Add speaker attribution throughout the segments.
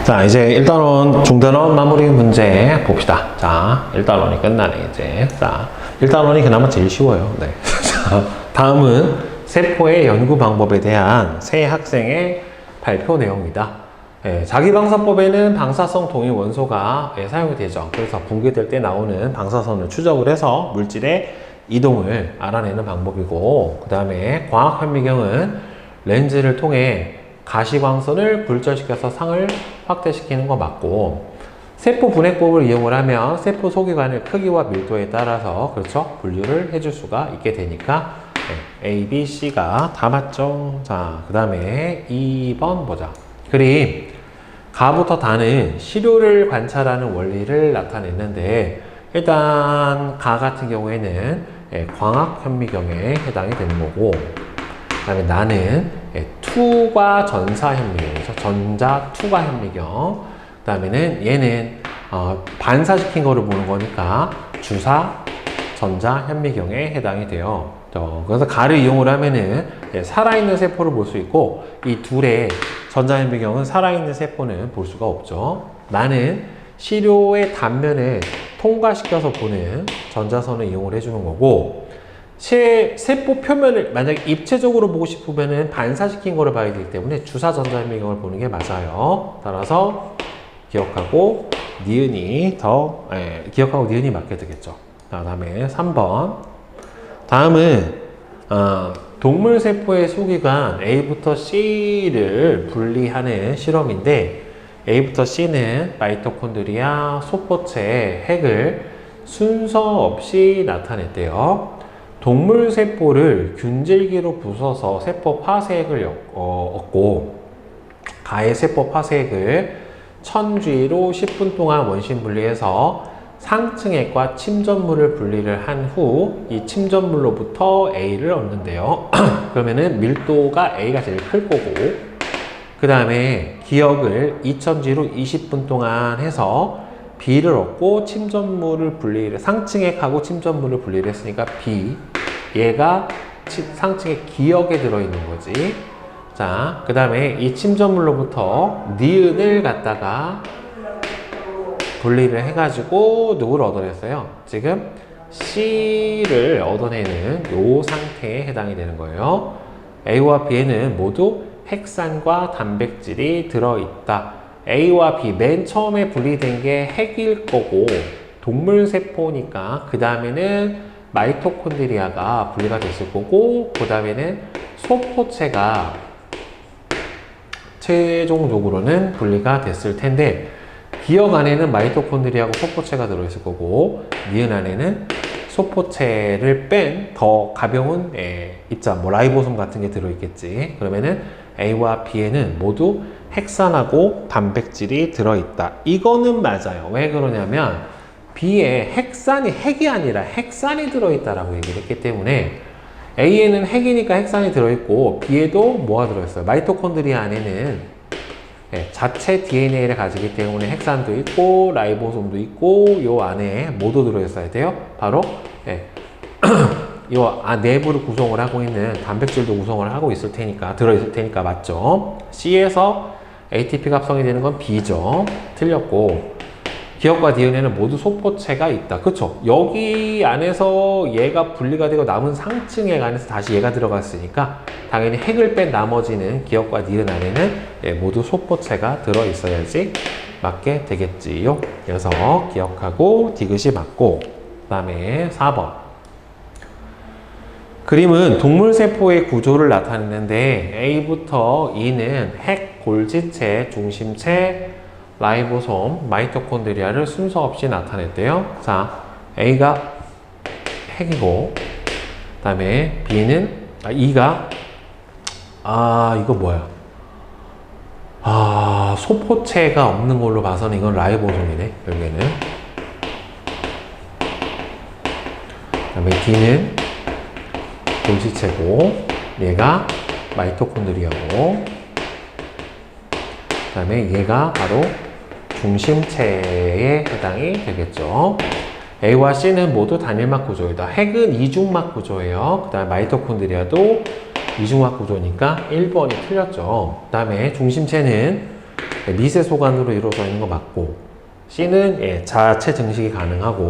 Speaker 1: 자, 이제 1단원, 중단원 마무리 문제 봅시다. 자, 1단원이 끝나네, 이제. 자, 1단원이 그나마 제일 쉬워요. 네. 자, 다음은 세포의 연구 방법에 대한 새 학생의 발표 내용이다. 예, 자기방사법에는 방사성 동위 원소가 사용이 되죠. 그래서 붕괴될 때 나오는 방사선을 추적을 해서 물질의 이동을 알아내는 방법이고, 그 다음에 과학현미경은 렌즈를 통해 가시광선을 굴절시켜서 상을 확대시키는 거 맞고, 세포 분해법을 이용을 하면 세포 소기관의 크기와 밀도에 따라서 그렇죠, 분류를 해줄 수가 있게 되니까 A, B, C가 다 맞죠. 자, 그 다음에 2번 보자. 그림 가부터 다는 시료를 관찰하는 원리를 나타냈는데, 일단 가 같은 경우에는 광학 현미경에 해당이 되는 거고, 그 다음에 나는 투과 전사 현미경이죠. 전자 투과 현미경. 그 다음에는 얘는 반사시킨 거를 보는 거니까 주사 전자 현미경에 해당이 돼요. 그래서 가를 이용을 하면은 살아있는 세포를 볼 수 있고, 이 둘의 전자 현미경은 살아있는 세포는 볼 수가 없죠. 나는 시료의 단면을 통과시켜서 보는 전자선을 이용을 해주는 거고, 세포 표면을 만약에 입체적으로 보고 싶으면은 반사시킨 거를 봐야 되기 때문에 주사 전자 현미경을 보는 게 맞아요. 따라서 기억하고 니은이 기억하고 니은이 맞게 되겠죠. 자, 다음에 3번. 다음은 동물 세포의 소기관 A부터 C를 분리하는 실험인데, A부터 C는 마이토콘드리아, 소포체, 핵을 순서 없이 나타냈대요. 동물 세포를 균질기로 부숴서 세포 파쇄액을 얻고, 가의 세포 파쇄액을 천주의로 10분 동안 원심 분리해서 상층액과 침전물을 분리를 한 후 이 침전물로부터 A를 얻는데요. 그러면은 밀도가 A가 제일 클 거고, 그 다음에 기억을 2000G로 20분 동안 해서 B를 얻고 침전물을 분리를, 상층액하고 침전물을 분리를 했으니까 B, 얘가 상층액 기억에 들어있는 거지. 자, 그 다음에 이 침전물로부터 니은을 갖다가 분리를 해가지고 누구를 얻어냈어요? 지금 C를 얻어내는 요 상태에 해당이 되는 거예요. A와 B에는 모두 핵산과 단백질이 들어있다. A와 B 맨 처음에 분리된 게 핵일 거고, 동물 세포니까 그 다음에는 마이토콘드리아가 분리가 됐을 거고, 그 다음에는 소포체가 최종적으로는 분리가 됐을 텐데, 기억 안에는 마이토콘드리아하고 소포체가 들어있을 거고, 니은 안에는 소포체를 뺀 더 가벼운 입자, 뭐 라이보솜 같은 게 들어있겠지. 그러면은 A와 B에는 모두 핵산하고 단백질이 들어있다. 이거는 맞아요. 왜 그러냐면 B에 핵이 아니라 핵산이 들어있다라고 얘기를 했기 때문에, A에는 핵이니까 핵산이 들어있고, B에도 뭐가 들어있어요? 마이토콘드리아 안에는 자체 DNA를 가지기 때문에 핵산도 있고 라이보솜도 있고, 요 안에 뭐도 들어있어야 돼요? 바로 요 내부를 구성을 하고 있는 단백질도 구성을 하고 있을 테니까, 들어있을 테니까 맞죠? C에서 ATP가 합성이 되는 건 B죠. 틀렸고, 기억과 DNA는 모두 소포체가 있다. 그쵸? 여기 안에서 얘가 분리가 되고 남은 상층액 안에서 다시 얘가 들어갔으니까 당연히 핵을 뺀 나머지는 기억과 니은 안에는 모두 소포체가 들어있어야지 맞게 되겠지요. 그래서 기억하고 디귿이 맞고, 그 다음에 4번. 그림은 동물 세포의 구조를 나타내는데, A부터 E는 핵, 골지체, 중심체, 라이보솜, 마이토콘드리아를 순서 없이 나타냈대요. 자, A가 핵이고, 그 다음에 B는, E가, 이거 뭐야? 소포체가 없는 걸로 봐서는 이건 라이보솜이네, 결국에는. 그 다음에 D는 골지체고, 얘가 마이토콘드리아고, 그 다음에 얘가 바로 중심체에 해당이 되겠죠. A와 C는 모두 단일막 구조이다. 핵은 이중막 구조예요. 그 다음에 마이토콘드리아도 이중막 구조니까 1번이 틀렸죠. 그 다음에 중심체는 미세소관으로 이루어져 있는 거 맞고, C는 예, 자체 증식이 가능하고,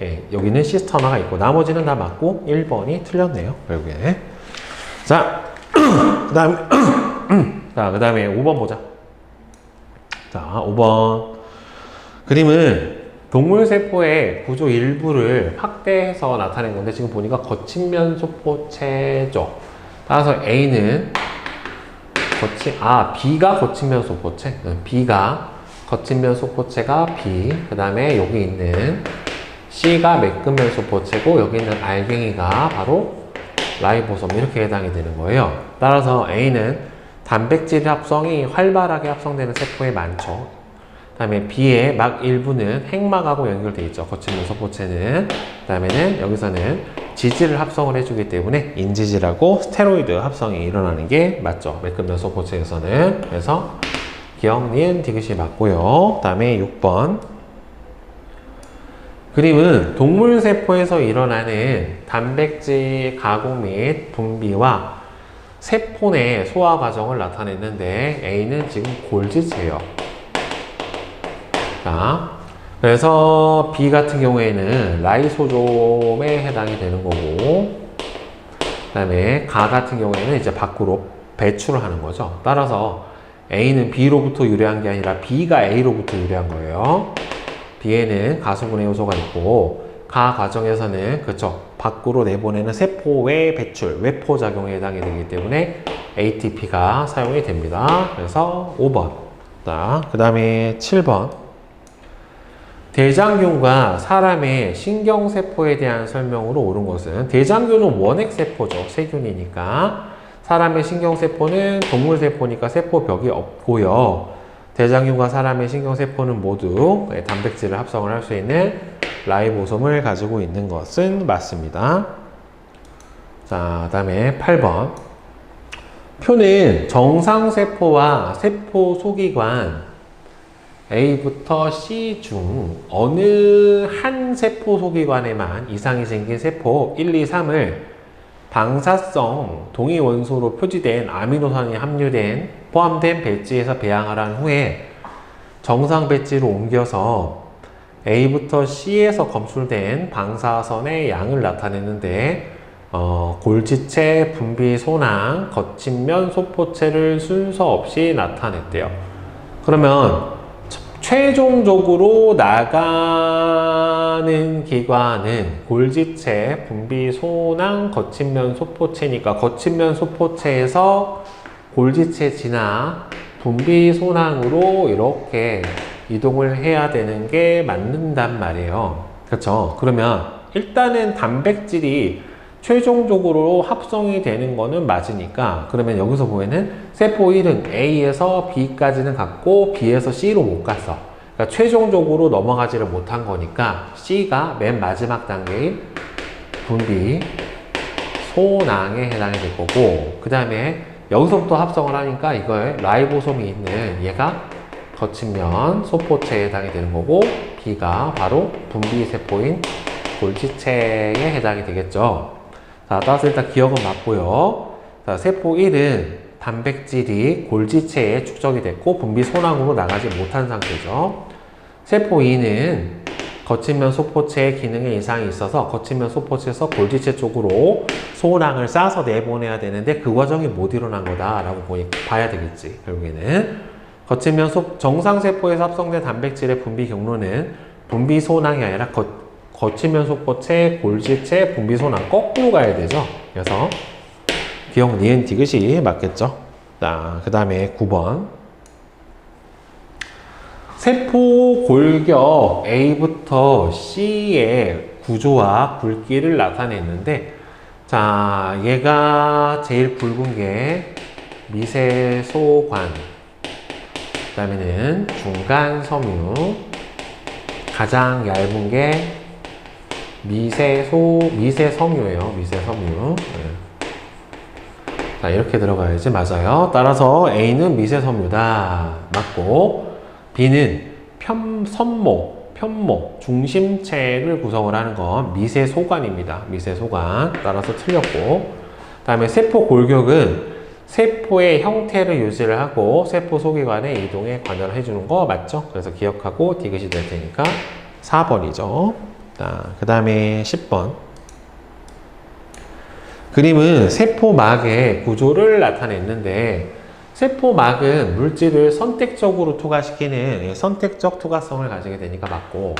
Speaker 1: 예, 여기는 시스터나가 있고, 나머지는 다 맞고 1번이 틀렸네요, 결국에. 자, 그 다음에 5번 보자. 자, 5번. 그림은 동물세포의 구조 일부를 확대해서 나타낸 건데, 지금 보니까 거친면 소포체죠. 따라서 A는 B가 거친면 소포체. B가 거친면 소포체가 B. 그 다음에 여기 있는 C가 매끈면 소포체고, 여기 있는 알갱이가 바로 라이보솜, 이렇게 해당이 되는 거예요. 따라서 A는 단백질 합성이 활발하게 합성되는 세포에 많죠. 그 다음에 B의 막 일부는 핵막하고 연결되어 있죠. 거친면 소포체는. 그 다음에는 여기서는 지질을 합성을 해주기 때문에 인지질하고 스테로이드 합성이 일어나는 게 맞죠. 매끈면 소포체에서는. 그래서 기억, 니은, 디귿이 맞고요. 그 다음에 6번. 그림은 동물세포에서 일어나는 단백질 가공 및 분비와 세포 내 소화 과정을 나타냈는데, A는 지금 골지체예요. 자, 그래서 B 같은 경우에는 라이소솜에 해당이 되는 거고, 그 다음에 가 같은 경우에는 이제 밖으로 배출을 하는 거죠. 따라서 A는 B로부터 유래한 게 아니라 B가 A로부터 유래한 거예요. B에는 가수분해 요소가 있고, 가 과정에서는 그쵸, 밖으로 내보내는 세포의 배출, 외포작용에 해당이 되기 때문에 ATP가 사용이 됩니다. 그래서 5번. 자, 그 다음에 7번. 대장균과 사람의 신경세포에 대한 설명으로 옳은 것은, 대장균은 원핵세포죠. 세균이니까. 사람의 신경세포는 동물세포니까 세포벽이 없고요. 대장균과 사람의 신경세포는 모두 단백질을 합성을 할 수 있는 라이보솜을 가지고 있는 것은 맞습니다. 자, 그 다음에 8번. 표는 정상세포와 세포 소기관 A부터 C 중 어느 한 세포 소기관에만 이상이 생긴 세포 1, 2, 3을 방사성 동위 원소로 표지된 아미노산이 함유된 포함된 배지에서 배양을 한 후에 정상 배지로 옮겨서 A부터 C에서 검출된 방사선의 양을 나타냈는데, 골지체, 분비, 소낭, 거친면, 소포체를 순서 없이 나타냈대요. 그러면 최종적으로 나가는 기관은 골지체, 분비, 소낭, 거친면, 소포체니까 거친면, 소포체에서 골지체 지나 분비, 소낭으로 이렇게 이동을 해야 되는 게 맞는단 말이에요. 그렇죠? 그러면 일단은 단백질이 최종적으로 합성이 되는 거는 맞으니까, 그러면 여기서 보면은 세포 1은 A에서 B까지는 갔고 B에서 C로 못 갔어. 그러니까 최종적으로 넘어가지를 못한 거니까 C가 맨 마지막 단계인 분비, 소낭에 해당이 될 거고, 그 다음에 여기서부터 합성을 하니까 이거에 라이보솜이 있는 얘가 거친면 소포체에 해당이 되는 거고, B가 바로 분비세포인 골지체에 해당이 되겠죠. 자, 따라서 일단 기억은 맞고요. 자, 세포 1은 단백질이 골지체에 축적이 됐고 분비 소낭으로 나가지 못한 상태죠. 세포 2는 거친면 소포체의 기능에 이상이 있어서 거친면 소포체에서 골지체 쪽으로 소낭을 싸서 내보내야 되는데 그 과정이 못 일어난 거다라고 봐야 되겠지, 결국에는. 거친면 정상세포에서 합성된 단백질의 분비 경로는 분비 소낭이 아니라 거친면 소포체, 골지체, 분비 소낭 거꾸로 가야 되죠. 그래서 기억, 니은, 디귿이 맞겠죠. 자, 그 다음에 9번. 세포 골격 A부터 C의 구조와 굵기를 나타냈는데, 자, 얘가 제일 굵은 게 미세소관, 그 다음에는 중간 섬유, 가장 얇은 게 미세섬유예요. 미세섬유. 네. 자, 이렇게 들어가야지 맞아요. 따라서 A는 미세섬유다. 맞고, B는 편모, 중심체를 구성을 하는 건 미세소관입니다. 미세소관. 따라서 틀렸고, 그 다음에 세포 골격은 세포의 형태를 유지를 하고 세포 소기관의 이동에 관여를 해주는 거 맞죠? 그래서 기억하고 디귿이 될 테니까 4번이죠. 그 다음에 10번. 그림은 세포막의 구조를 나타냈는데 세포막은 물질을 선택적으로 투과시키는 선택적 투과성을 가지게 되니까 맞고,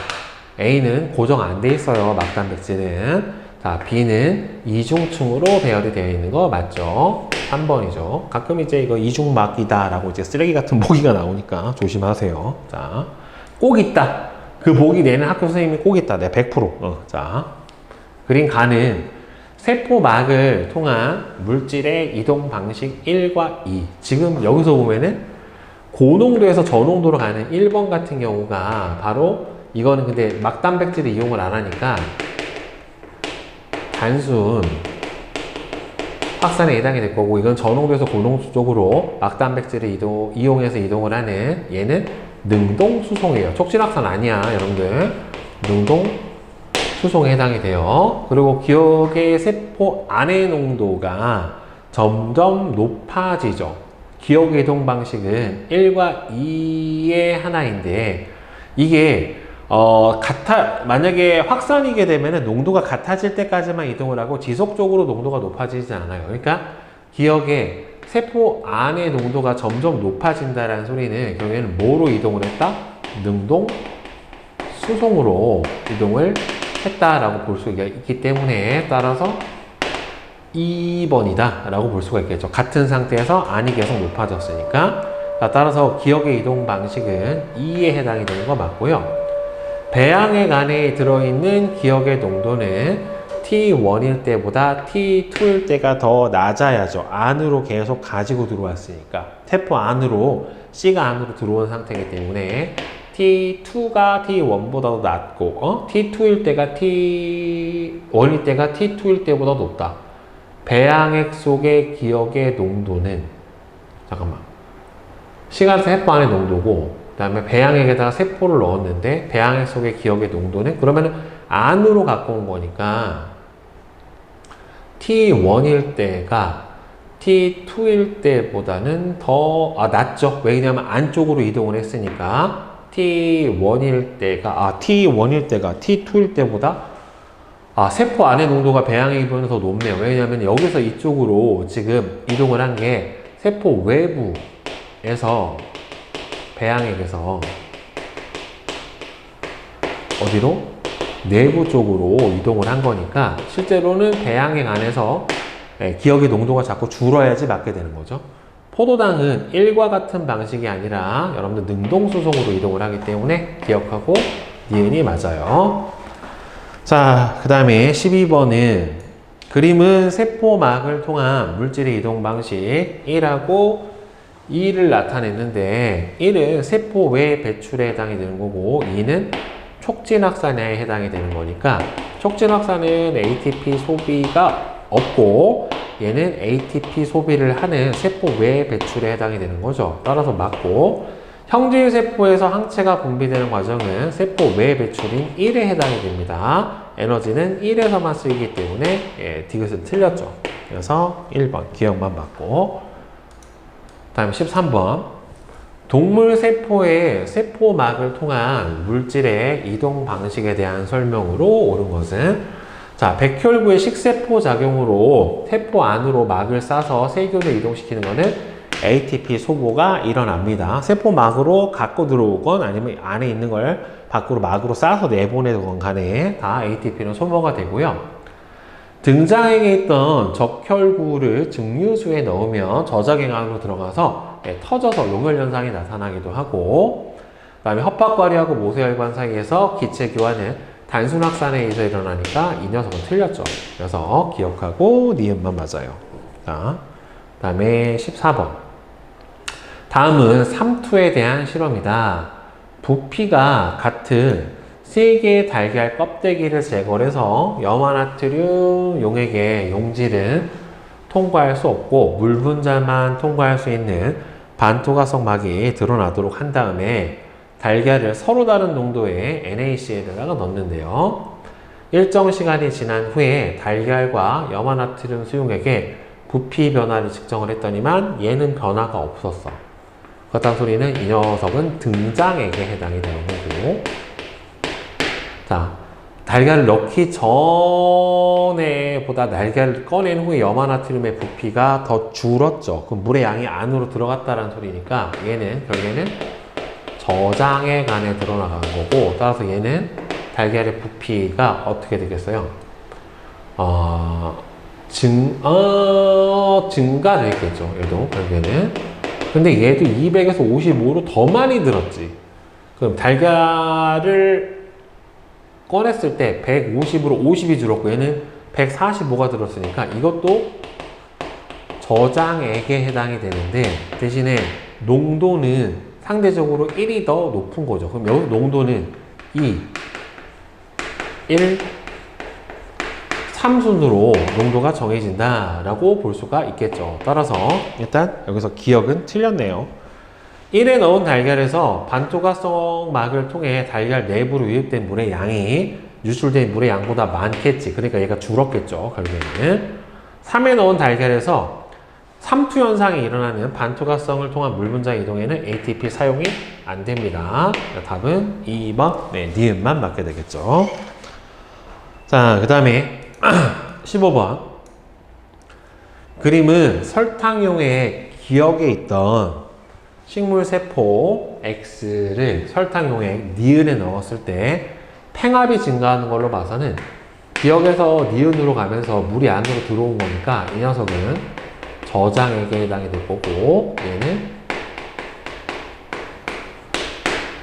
Speaker 1: A는 고정 안 돼 있어요. 막 단백질은. 자, B는 이중층으로 배열이 되어 있는 거 맞죠? 3번이죠. 가끔 이제 이거 이중막이다 라고 이제 쓰레기 같은 보기가 나오니까 조심하세요. 자, 꼭 있다. 그 보기 내는 학교 선생님이 꼭 있다. 네, 100%. 자, 그린 가는 세포막을 통한 물질의 이동 방식 1과 2. 지금 여기서 보면은 고농도에서 저농도로 가는 1번 같은 경우가 바로 이거는 근데 막단백질을 이용을 안 하니까 단순 확산에 해당이 될 거고, 이건 저농도에서 고농도 쪽으로 막단백질을 이용해서 이동을 하는 얘는 능동 수송이에요. 촉진 확산 아니야, 여러분들. 능동 수송에 해당이 돼요. 그리고 기억의 세포 안의 농도가 점점 높아지죠. 기억의 이동 방식은 1과 2의 하나인데, 이게 만약에 확산이게 되면은 농도가 같아질 때까지만 이동을 하고 지속적으로 농도가 높아지지 않아요. 그러니까 기억의 세포 안의 농도가 점점 높아진다라는 소리는 결국에는 뭐로 이동을 했다? 능동 수송으로 이동을 했다라고 볼 수가 있기 때문에, 따라서 2번이다 라고 볼 수가 있겠죠. 같은 상태에서 안이 계속 높아졌으니까. 따라서 기억의 이동 방식은 2에 해당이 되는 거 맞고요. 배양액 안에 들어있는 기억의 농도는 T1일 때보다 T2일 때가 더 낮아야죠. 안으로 계속 가지고 들어왔으니까. 세포 안으로, C가 안으로 들어온 상태이기 때문에 T2가 T1보다도 낮고, T2일 때가 T1일 때가 T2일 때보다 높다. 배양액 속의 기억의 농도는, 잠깐만. C가 세포 안의 농도고, 그 다음에 배양액에다가 세포를 넣었는데, 배양액 속의 기억의 농도는, 그러면은 안으로 갖고 온 거니까, T1일 때가 T2일 때보다는 더, 낮죠. 왜냐면 안쪽으로 이동을 했으니까. T1일 때가 T2일 때보다 세포 안의 농도가 배양액에 비해서 더 높네요. 왜냐하면 여기서 이쪽으로 지금 이동을 한 게 세포 외부에서 배양액에서 어디로? 내부 쪽으로 이동을 한 거니까 실제로는 배양액 안에서 기억의 농도가 자꾸 줄어야지 맞게 되는 거죠. 포도당은 1과 같은 방식이 아니라 여러분들 능동수송으로 이동을 하기 때문에 기억하고 니은이 맞아요. 자, 그 다음에 12번은 그림은 세포막을 통한 물질의 이동 방식 1하고 2를 나타냈는데, 1은 세포 외 배출에 해당이 되는 거고 2는 촉진 확산에 해당이 되는 거니까, 촉진 확산은 ATP 소비가 없고 얘는 ATP 소비를 하는 세포 외 배출에 해당이 되는 거죠. 따라서 맞고, 형질 세포에서 항체가 분비되는 과정은 세포 외 배출인 1에 해당이 됩니다. 에너지는 1에서만 쓰이기 때문에 디귿은 틀렸죠. 그래서 1번 기억만 맞고, 다음 13번. 동물 세포의 세포막을 통한 물질의 이동 방식에 대한 설명으로 옳은 것은, 자, 백혈구의 식세포 작용으로 세포 안으로 막을 싸서 세균을 이동시키는 것은 ATP 소모가 일어납니다. 세포막으로 갖고 들어오건 아니면 안에 있는 걸 밖으로 막으로 싸서 내보내건 간에 다 ATP는 소모가 되고요. 등장액에 있던 적혈구를 증류수에 넣으면 저장액 안으로 들어가서 터져서 용혈 현상이 나타나기도 하고, 그 다음에 헛박과리하고 모세혈관 사이에서 기체 교환은 단순 확산에 의해서 일어나니까 이 녀석은 틀렸죠. 그래서 기억하고 니은만 맞아요. 자, 그 다음에 14번. 다음은 삼투에 대한 실험이다. 부피가 같은 3개의 달걀 껍데기를 제거해서 염화나트륨 용액의 용질은 통과할 수 없고 물 분자만 통과할 수 있는 반투과성 막이 드러나도록 한 다음에 달걀을 서로 다른 농도의 NaCl에다가 넣는데요. 일정 시간이 지난 후에 달걀과 염화나트륨 수용액에 부피 변화를 측정을 했더니만 얘는 변화가 없었어. 그렇다는 소리는 이 녀석은 등장액에 해당이 되는 거고, 자, 달걀을 넣기 전에 보다 달걀을 꺼낸 후에 염화나트륨의 부피가 더 줄었죠. 그럼 물의 양이 안으로 들어갔다는 소리니까 얘는 결국에는 저장액 안에 들어나가는 거고, 따라서 얘는 달걀의 부피가 어떻게 되겠어요? 증가되겠죠. 얘도 결국에는. 근데 얘도 200에서 55로 더 많이 들었지. 그럼 달걀을 꺼냈을 때 150으로 50이 줄었고 얘는 145가 들었으니까 이것도 저장액에 해당이 되는데 대신에 농도는 상대적으로 1이 더 높은 거죠. 그럼 여기 농도는 2, 1, 3순으로 농도가 정해진다라고 볼 수가 있겠죠. 따라서 일단 여기서 기억은 틀렸네요. 1에 넣은 달걀에서 반토가성 막을 통해 달걀 내부로 유입된 물의 양이 유출된 물의 양보다 많겠지. 그러니까 얘가 줄었겠죠. 결국에는 3에 넣은 달걀에서 삼투 현상이 일어나는 반토가성을 통한 물 분자 이동에는 ATP 사용이 안 됩니다. 답은 2번, 니은만 맞게 되겠죠. 자, 그 다음에 15번. 그림은 설탕용의 기억에 있던 식물세포 X를 설탕용액 니은에 넣었을 때 팽합이 증가하는 걸로 봐서는 기억에서 니은으로 가면서 물이 안으로 들어온 거니까 이 녀석은 저장액에 해당이 될 거고 얘는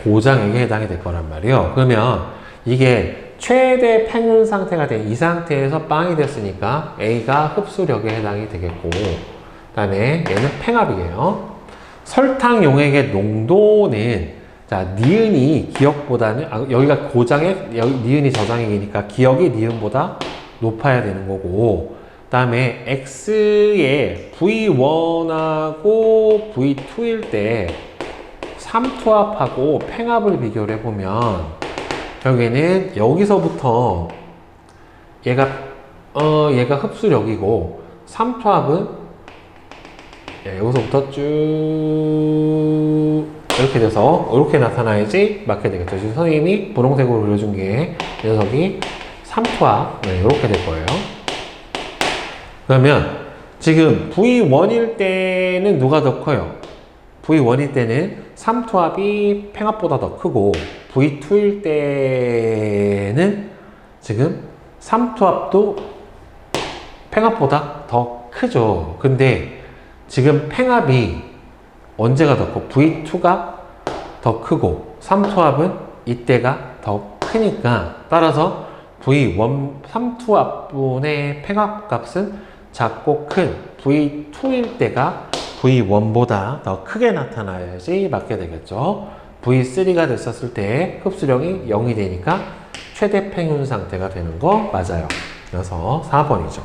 Speaker 1: 고장액에 해당이 될 거란 말이에요. 그러면 이게 최대 팽은 상태가 된 이 상태에서 빵이 됐으니까 A가 흡수력에 해당이 되겠고 그 다음에 얘는 팽합이에요. 설탕 용액의 농도는 자 니은이 기억보다는 여기가 고장액, 여기 니은이 저장액이니까 기억이 니은보다 높아야 되는 거고 그 다음에 X의 V1하고 V2일 때 삼투압하고 팽합을 비교를 해보면 결국에는 여기서부터 얘가 흡수력이고 삼투압은 여기서부터 쭉 이렇게 돼서 이렇게 나타나야지 맞게 되겠죠. 지금 선생님이 분홍색으로 그려준 게 이 녀석이 삼투압 이렇게 될 거예요. 그러면 지금 V1일 때는 누가 더 커요? V1일 때는 삼투압이 팽합보다 더 크고 V2일 때는 지금 삼투압도 팽합보다 더 크죠. 근데 지금 팽합이 언제가 더 커? V2가 더 크고 삼투압은 이때가 더 크니까 따라서 V1 삼투압분의 팽합 값은 작고 큰 V2일 때가 V1보다 더 크게 나타나야지 맞게 되겠죠. V3가 됐었을 때 흡수력이 0이 되니까 최대 팽윤 상태가 되는 거 맞아요. 그래서 4번이죠.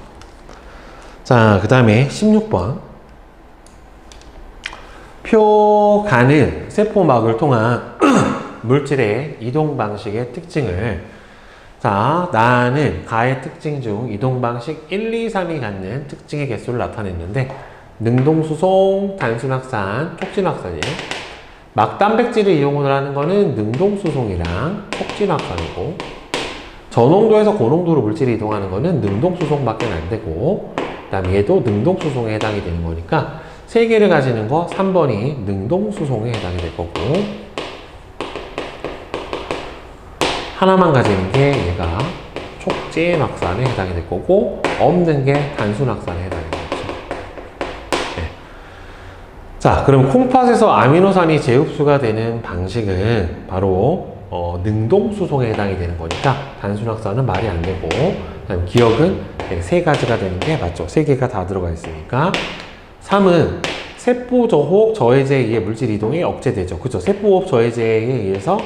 Speaker 1: 자, 그 다음에 16번. 표가는 세포막을 통한 물질의 이동 방식의 특징을 자, 나는 가의 특징 중 이동 방식 1, 2, 3이 갖는 특징의 개수를 나타냈는데 능동수송, 단순확산, 촉진확산이에요. 막단백질을 이용을 하는 거는 능동수송이랑 촉진확산이고 저농도에서 고농도로 물질이 이동하는 거는 능동수송밖에 안 되고 그 다음에 얘도 능동수송에 해당이 되는 거니까 세 개를 가지는 거 3번이 능동수송에 해당이 될 거고 하나만 가지는 게 얘가 촉진확산에 해당이 될 거고 없는 게 단순확산에 해당이 되겠죠. 네. 자, 그럼 콩팥에서 아미노산이 재흡수가 되는 방식은 바로 능동수송에 해당이 되는 거니까 단순확산은 말이 안 되고 그다음 기억은 세 가지가 되는 게 맞죠. 세 개가 다 들어가 있으니까 3은 세포호흡 저해제에 의해 물질 이동이 억제되죠. 그죠? 세포호흡 저해제에 의해서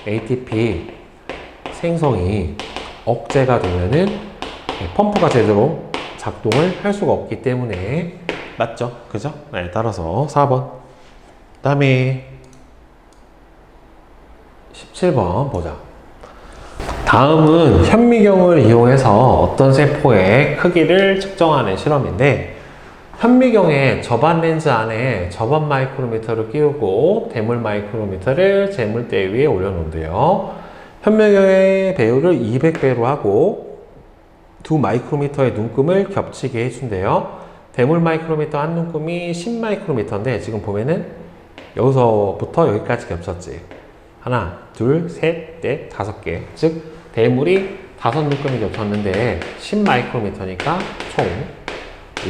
Speaker 1: ATP 생성이 억제가 되면은 펌프가 제대로 작동을 할 수가 없기 때문에 맞죠? 그죠? 네, 따라서 4번. 그 다음에 17번 보자. 다음은 현미경을 이용해서 어떤 세포의 크기를 측정하는 실험인데 현미경의 저반 렌즈 안에 저반 마이크로미터를 끼우고 대물 마이크로미터를 재물대 위에 올려놓은대요. 현미경의 배율을 200배로 하고 두 마이크로미터의 눈금을 겹치게 해준대요. 대물 마이크로미터 한 눈금이 10 마이크로미터인데 지금 보면은 여기서부터 여기까지 겹쳤지. 하나, 둘, 셋, 넷, 5개. 즉 대물이 5눈금이 겹쳤는데 10 마이크로미터니까 총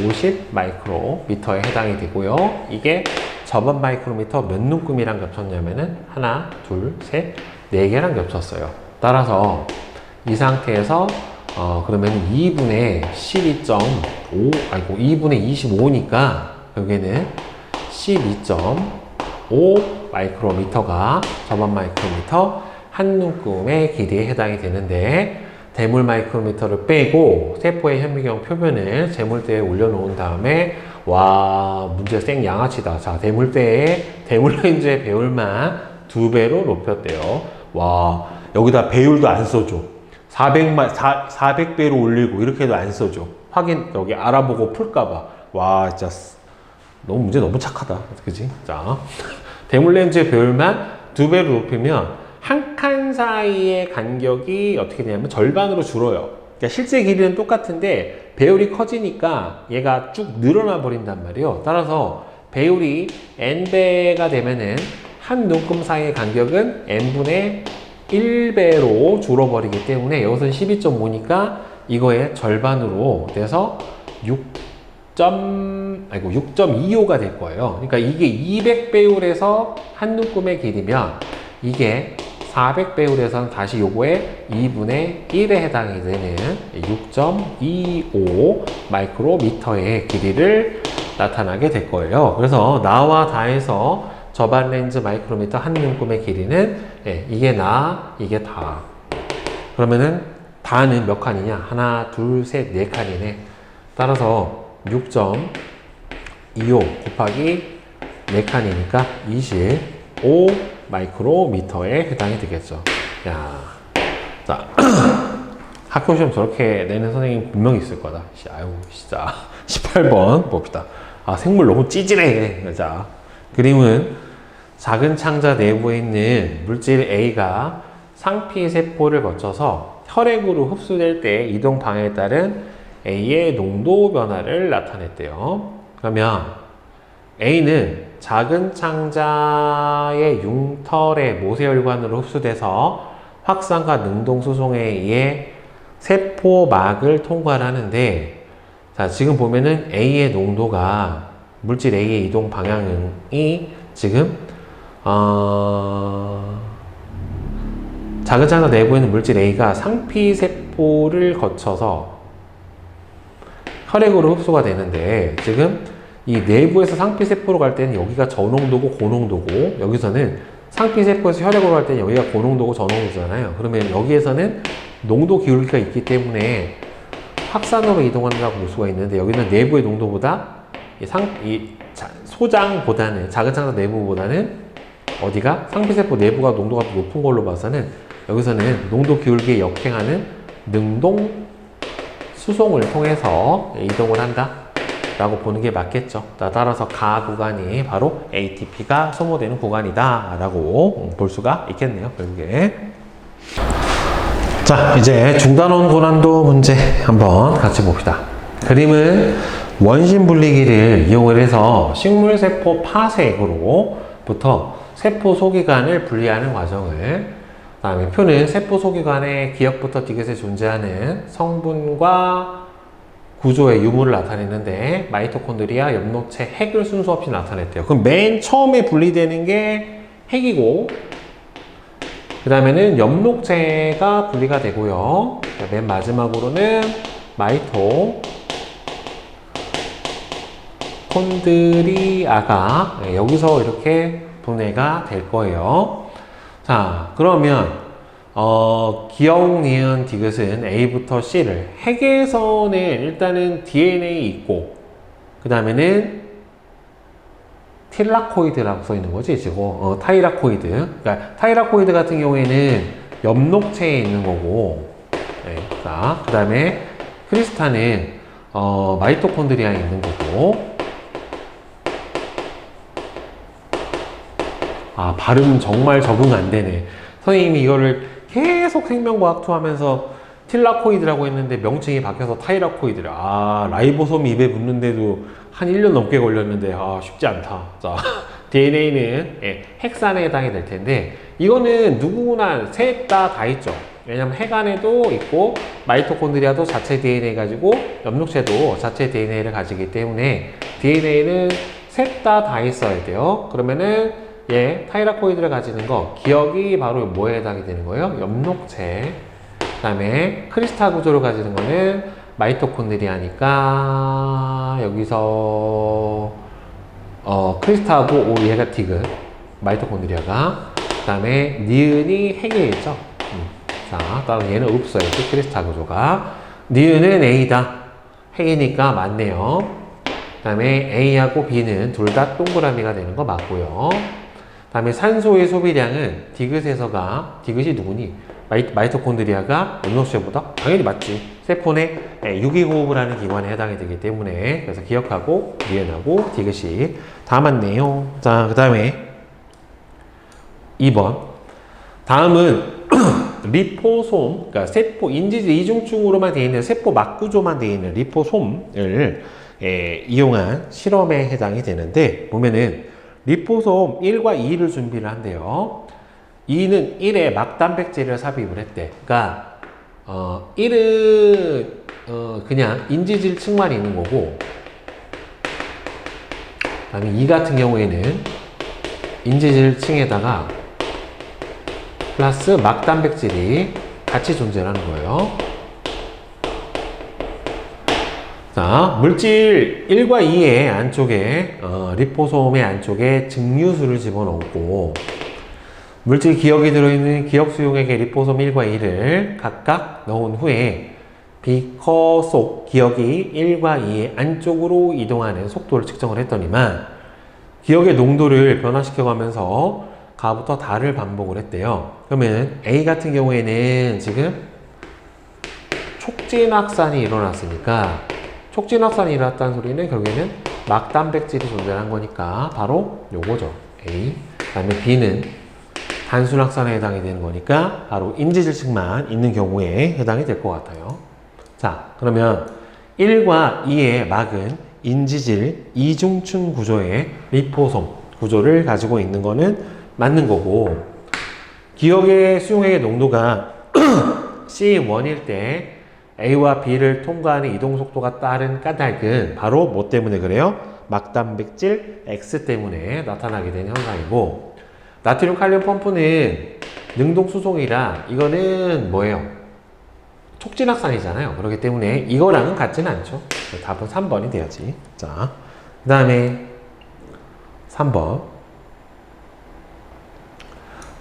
Speaker 1: 50 마이크로미터에 해당이 되고요. 이게 저반 마이크로미터 몇 눈금이랑 겹쳤냐면은 하나, 둘, 셋, 4개랑 겹쳤어요. 따라서 이 상태에서 그러면 2분의 12.5 아이고 2분의 25니까 여기는 12.5 마이크로미터가 저반 마이크로미터 한 눈금의 길이에 해당이 되는데 대물 마이크로미터를 빼고 세포의 현미경 표면을 재물대에 올려놓은 다음에 와 문제 생 양아치다. 자 대물대에 대물 렌즈의 배율만 2배로 높였대요. 와 여기다 배율도 안 써줘. 400배로 올리고 이렇게도 안 써줘. 확인 여기 알아보고 풀까봐. 와 진짜 문제 너무 착하다. 그지? 자 대물 렌즈의 배율만 2배로 높이면 한 칸 사이의 간격이 어떻게 되냐면 절반으로 줄어요. 그러니까 실제 길이는 똑같은데 배율이 커지니까 얘가 쭉 늘어나 버린단 말이에요. 따라서 배율이 n배가 되면은 한 눈금 사이의 간격은 n분의 1배로 줄어버리기 때문에 여기서는 12.5니까 이거의 절반으로 돼서 6.25가 될 거예요. 그러니까 이게 200배율에서 한 눈금의 길이면 이게 400배율에서는 다시 요거의 2분의 1에 해당이 되는 6.25 마이크로미터의 길이를 나타나게 될 거예요. 그래서 나와 다에서 저반 렌즈 마이크로미터 한 눈금의 길이는 이게 나, 이게 다. 그러면은 다는 몇 칸이냐? 하나, 둘, 셋, 4칸이네. 따라서 6.25 곱하기 4칸이니까 25 마이크로미터에 해당이 되겠죠. 야, 자 학교 시험 저렇게 내는 선생님 분명히 있을 거다. 아유, 진짜 18번 봅시다. 아, 생물 너무 찌질해. 자, 그림은 작은 창자 내부에 있는 물질 A가 상피세포를 거쳐서 혈액으로 흡수될 때 이동 방향에 따른 A의 농도 변화를 나타냈대요. 그러면 A는 작은 창자의 융털의 모세혈관으로 흡수돼서 확산과 능동 수송에 의해 세포막을 통과하는데, 자 지금 보면은 A의 농도가 물질 A의 이동 방향이 지금 작은 창자 내부에 있는 물질 A가 상피세포를 거쳐서 혈액으로 흡수가 되는데 지금 이 내부에서 상피세포로 갈 때는 여기가 저농도고 고농도고 여기서는 상피세포에서 혈액으로 갈 때는 여기가 고농도고 저농도잖아요. 그러면 여기에서는 농도 기울기가 있기 때문에 확산으로 이동한다고 볼 수가 있는데 여기는 내부의 농도보다 소장보다는 작은 창자 내부보다는 어디가 상피세포 내부가 농도가 더 높은 걸로 봐서는 여기서는 농도 기울기에 역행하는 능동 수송을 통해서 이동을 한다 라고 보는 게 맞겠죠. 따라서 가 구간이 바로 ATP가 소모되는 구간이다 라고 볼 수가 있겠네요, 결국에. 자, 이제 중단원 고난도 문제 한번 같이 봅시다. 그림은 원심 분리기를 이용을 해서 식물세포 파색으로부터 세포 소기관을 분리하는 과정을, 그 다음에 표는 세포 소기관의 기역부터 디귿에 존재하는 성분과 구조의 유무를 나타내는데 마이토콘드리아, 엽록체, 핵을 순서 없이 나타냈대요. 그럼 맨 처음에 분리되는 게 핵이고 그 다음에는 엽록체가 분리가 되고요. 맨 마지막으로는 마이토콘드리아가 여기서 이렇게 분해가 될 거예요. 자, 그러면 기역, 니은, 디귿은 A부터 C를 핵에서는 일단은 DNA 있고 그 다음에는 틸라코이드라고 써 있는 거지 지금 타이라코이드. 그러니까 타이라코이드 같은 경우에는 엽록체에 있는 거고, 자, 그 다음에 크리스타는 마이토콘드리아에 있는 거고, 아, 발음 정말 적응 안 되네. 선생님이 이거를 계속 생명과학 2 하면서 틸라코이드라고 했는데 명칭이 바뀌어서 타이라코이드라. 아, 라이보솜이 입에 붙는데도 한 1년 넘게 걸렸는데, 아, 쉽지 않다. 자, DNA는 핵산에 해당이 될 텐데, 이거는 누구나 셋 다 있죠. 왜냐면 핵 안에도 있고, 마이토콘드리아도 자체 DNA 가지고, 엽록체도 자체 DNA를 가지기 때문에, DNA는 셋 다 있어야 돼요. 그러면은, 타이라코이드를 가지는 거, 기억이 바로 뭐에 해당이 되는 거예요? 엽록체. 그 다음에 크리스탈 구조를 가지는 거는 마이토콘드리아니까 여기서 크리스탈하고 얘가 디귿, 마이토콘드리아가. 그 다음에 니은이 핵이겠죠. 자, 따로 얘는 없어요. 크리스탈 구조가. 니은은 A다. 핵이니까 맞네요. 그 다음에 A하고 B는 둘 다 동그라미가 되는 거 맞고요. 그 다음에 산소의 소비량은 디귿이 누구니? 마이토콘드리아가 엽록체보다 당연히 맞지. 세포내 유기호흡을 하는 기관에 해당이 되기 때문에, 그래서 기억하고 니은하고 디귿이 다 맞네요. 자, 그 다음에 2번. 다음은 리포솜, 그러니까 세포 인지질 이중증으로만 되어 있는 세포 막구조만 되어 있는 리포솜을 이용한 실험에 해당이 되는데, 보면은 리포솜 1과 2를 준비를 한대요. 2는 1에 막단백질을 삽입을 했대. 그러니까 1은 그냥 인지질 층만 있는 거고, 그 다음에 2 같은 경우에는 인지질 층에다가 플러스 막단백질이 같이 존재하는 거예요. 자, 물질 1과 2의 안쪽에 리포솜의 안쪽에 증류수를 집어넣고, 물질 기억이 들어있는 기억 수용액의 리포솜 1과 2를 각각 넣은 후에 비커 속 기억이 1과 2의 안쪽으로 이동하는 속도를 측정을 했더니만, 기억의 농도를 변화시켜가면서 가부터 다를 반복을 했대요. 그러면 A 같은 경우에는 지금 촉진 확산이 일어났으니까, 촉진 확산이 일어났다는 소리는 결국에는 막단백질이 존재한 거니까 바로 요거죠. A. 그 다음에 B는 단순 확산에 해당이 되는 거니까 바로 인지질층만 있는 경우에 해당이 될 것 같아요. 자, 그러면 1과 2의 막은 인지질 이중층 구조의 리포솜 구조를 가지고 있는 거는 맞는 거고, 기억의 수용액의 농도가 C1일 때 A와 B를 통과하는 이동 속도가 따른 까닭은 바로 뭐 때문에 그래요? 막단백질 X 때문에 나타나게 된 현상이고, 나트륨 칼륨 펌프는 능동 수송이라 이거는 뭐예요? 촉진 확산이잖아요. 그렇기 때문에 이거랑은 같지는 않죠. 답은 3번이 돼야지. 자, 그 다음에 3번.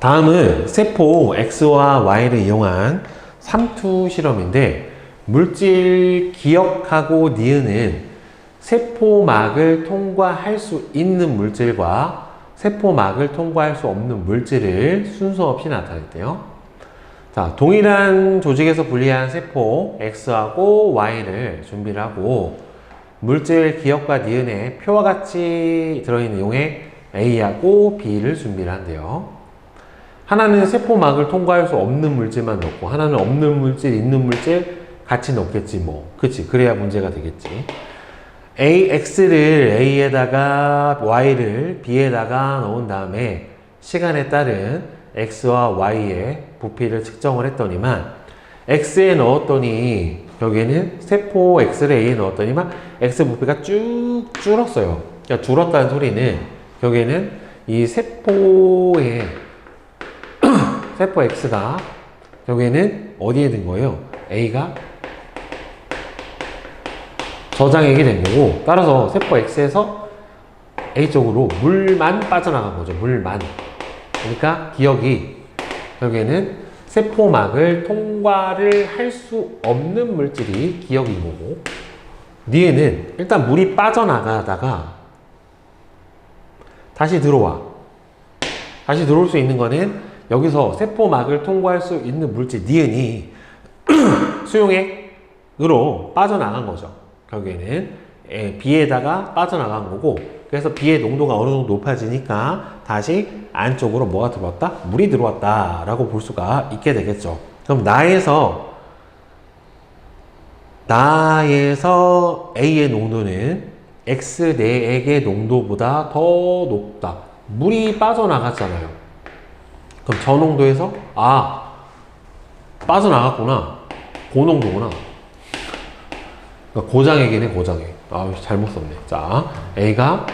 Speaker 1: 다음은 세포 X와 Y를 이용한 삼투 실험인데, 물질 기억하고 니은은 세포막을 통과할 수 있는 물질과 세포막을 통과할 수 없는 물질을 순서 없이 나타냈대요. 자, 동일한 조직에서 분리한 세포 X하고 Y를 준비를 하고, 물질 기억과 니은에 표와 같이 들어있는 용액 A하고 B를 준비를 한대요. 하나는 세포막을 통과할 수 없는 물질만 넣고, 하나는 없는 물질, 있는 물질 같이 넣겠지 뭐. 그치? 그래야 문제가 되겠지. X를 A에다가 Y를 B에다가 넣은 다음에 시간에 따른 X와 Y의 부피를 측정을 했더니만, X에 넣었더니 여기에는 세포 X를 A에 넣었더니만 X 부피가 쭉 줄었어요. 그러니까 줄었다는 소리는 여기에는 이 세포의 세포 X가 여기에는 어디에 든 거예요? A가 저장액이 된 거고, 따라서 세포 X에서 A 쪽으로 물만 빠져나간 거죠. 물만. 그러니까 기억이 결국에는 세포막을 통과를 할 수 없는 물질이 기억인 거고, 니에는 일단 물이 빠져나가다가 다시 들어와. 다시 들어올 수 있는 거는 여기서 세포막을 통과할 수 있는 물질 니은이 수용액으로 빠져나간 거죠. 결국에는 B에다가 빠져나간 거고, 그래서 B의 농도가 어느 정도 높아지니까 다시 안쪽으로 뭐가 들어왔다? 물이 들어왔다 라고 볼 수가 있게 되겠죠. 그럼 나에서 A의 농도는 X 내액의 농도보다 더 높다. 물이 빠져나갔잖아요. 그럼 저 농도에서 빠져나갔구나. 고농도구나. 그러니까 고장액이네, 고장액. 잘못 썼네. 자, A가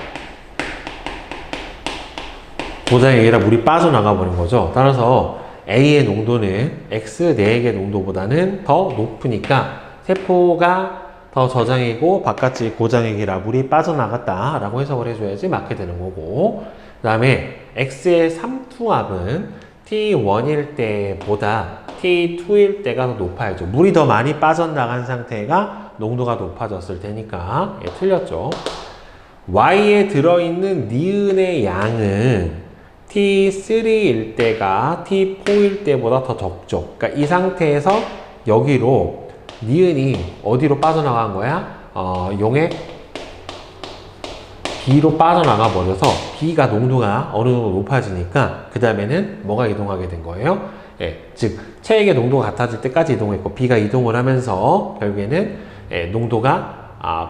Speaker 1: 고장액이라 물이 빠져나가 버린 거죠. 따라서 A의 농도는 X 내액의 농도보다는 더 높으니까 세포가 더 저장이고 바깥이 고장액이라 물이 빠져나갔다 라고 해석을 해줘야지 맞게 되는 거고, 그 다음에 X의 삼투압은 T1일 때보다 T2일 때가 더 높아야죠. 물이 더 많이 빠져나간 상태가 농도가 높아졌을 테니까 틀렸죠. Y에 들어있는 니은의 양은 T3일 때가 T4일 때보다 더 적죠. 그러니까 이 상태에서 여기로 니은이 어디로 빠져나간 거야? 용액 B로 빠져나가 버려서 B가 농도가 어느 정도 높아지니까 그 다음에는 뭐가 이동하게 된 거예요? 즉 체액의 농도가 같아질 때까지 이동했고 B가 이동을 하면서 결국에는 농도가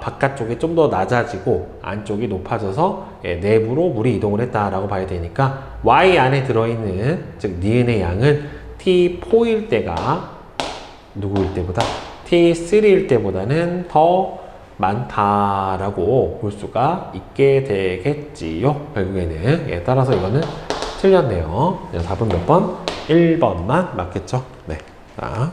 Speaker 1: 바깥쪽이 좀 더 낮아지고 안쪽이 높아져서 내부로 물이 이동을 했다라고 봐야 되니까 Y 안에 들어있는 즉 니은의 양은 T4일 때가 누구일 때보다 T3일 때보다는 더 많다라고 볼 수가 있게 되겠지요. 결국에는 따라서 이거는 틀렸네요. 4번 몇 번? 1번만 맞겠죠? 네. 자.